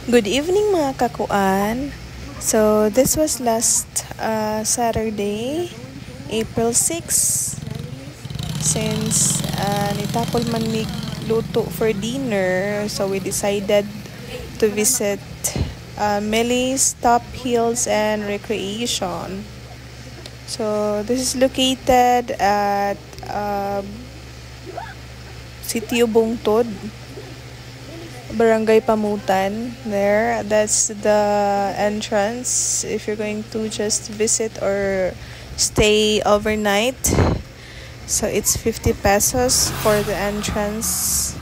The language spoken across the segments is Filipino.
Good evening mga kakuan. So this was last Saturday, April 6. Since nitapol man mig luto for dinner, so we decided to visit Millie's Top Hills and Recreation. So this is located at Sitio Bungtod, Barangay Pamutan. That's the entrance if you're going to just visit or stay overnight. So it's 50 pesos for the entrance,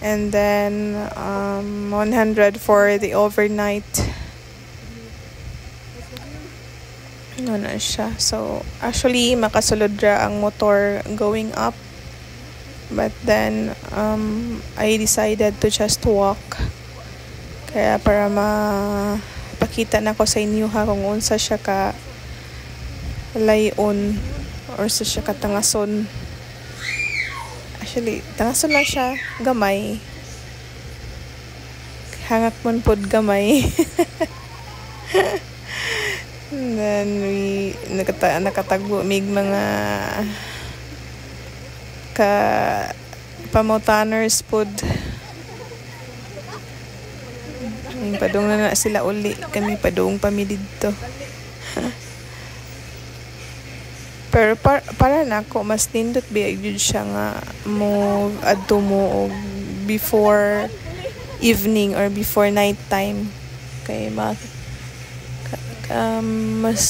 and then 100 for the overnight. Ano na siya. So actually makasulod ra ang motor going up, but then I decided to just walk. Kaya para mapakita na ko sa inyo ha kung unsa siya ka layon or sa siya ka tangason. Actually, tangason lang siya, gamay. Hangak man pod gamay. And then we nakatagbo mig mga ka pamutaners pod. Padung na sila uli, kami padung pami dito. Pero para nako mas nindot ba gyud siya nga mo adto mo before evening or before night time. Kay mas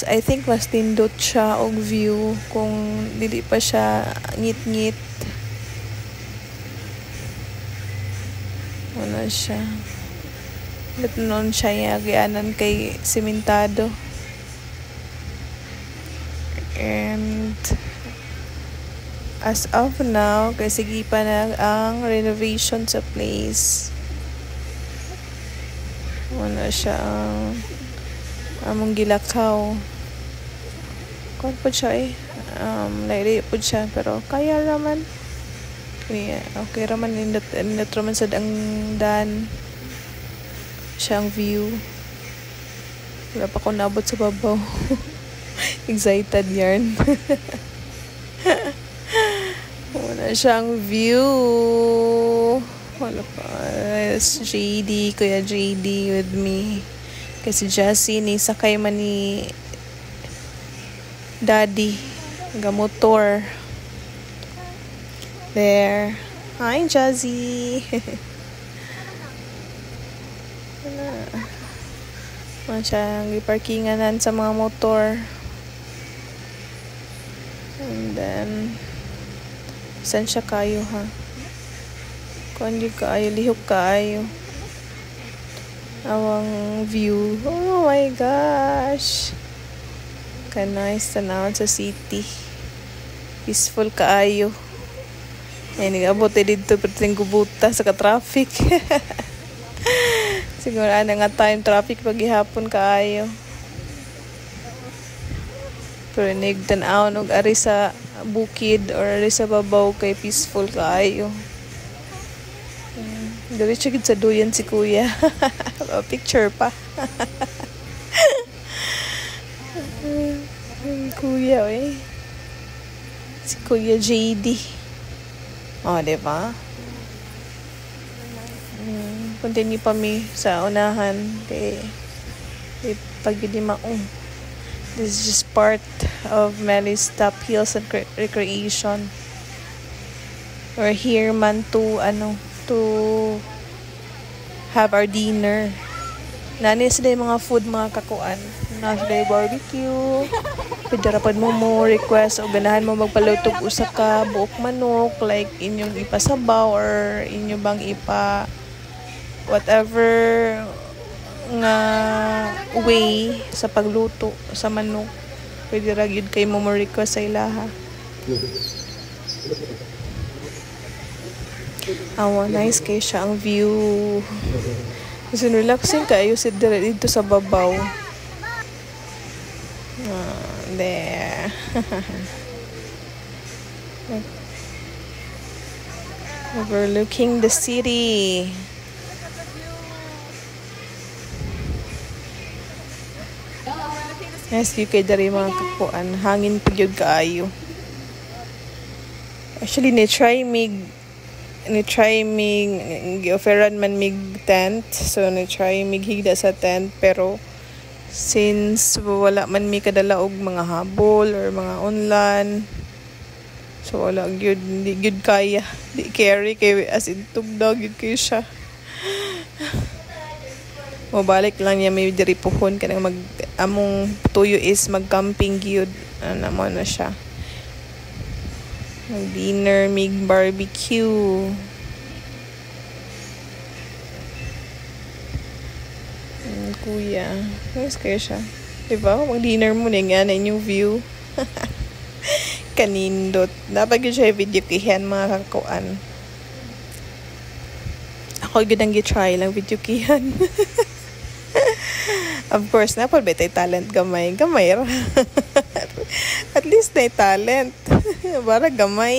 I think mas nindot siya og view kung dili pa siya ngit-ngit. Wala siya. But noon siya yagianan kay simentado. And as of now, kay sige pa na ang renovation sa place. Wala siya among gilakaw. Kung po siya laili po siya, pero kaya raman. Okay raman, indot raman sa ang dan siyang view. Wala pa ko naabot sa babaw. Excited yarn. Wala siyang view. Wala pa. It's JD, Kuya JD with me. Kasi Jassy ni sakay man ni Daddy gamotor. There. Hi, Jazzy. Wala siyang iparkinganan sa mga motor. And then saan siya kayo ha? Kung hindi kaayo, lihok kaayo. Awang view. Oh my gosh. Ka-nice tanawon sa city. Peaceful kaayo. Ay, nag-abot dito pero gubuta sa ka-traffic. Siguro nga time traffic paghihapon kaayo. Pero nigtanaw og ari sa bukid or ari sa babaw kay peaceful kaayo. Diretso gid sa duyan si Kuya. Picture pa. Kuya si Kuya JD. Oh, diba? Continue pa mi sa unahan kay pag yun maong. This is just part of Millie's Top Hills and Recreation. We're here man to have our dinner. Nani sila yung mga food, mga kakuan. Nasa sila yung barbecue. Pwede rapad mo request o ganahan mo magpalutog usa ka buok manok, like inyong ipasabaw or inyo bang whatever nga way sa pagluto sa manok. Pwede ra gyud kay mo request sa ilaha. Nice kay siya ang view. Kasi relaxing kayo sit dito sa babaw. There. Overlooking the city. Yes, you kay dari mga kakuan. Hangin po yun kaayo. Actually, ni-try mig gi-offeran man mig tent. So, ni-try mig higda sa tent. Pero, since wala man mi kadala og mga habol or mga unlan, so wala gyud, di gyud kaya, di carry kay as in tugdog gyud kay siya. Mabalik lang niya may diri puhon kanang mag among tuyo is mag-camping gyud ana mo na siya. Mag dinner, mig barbecue. Kuya, nice kayo siya. Diba? Mag-dinner mo na nga na inyong view. Kanindot. Dapat yun siya video kihan mga kakuan. Ako yun ang gitry lang video kihan. Of course, napal betay talent gamay. Gamay ra. At least na talent. Para gamay.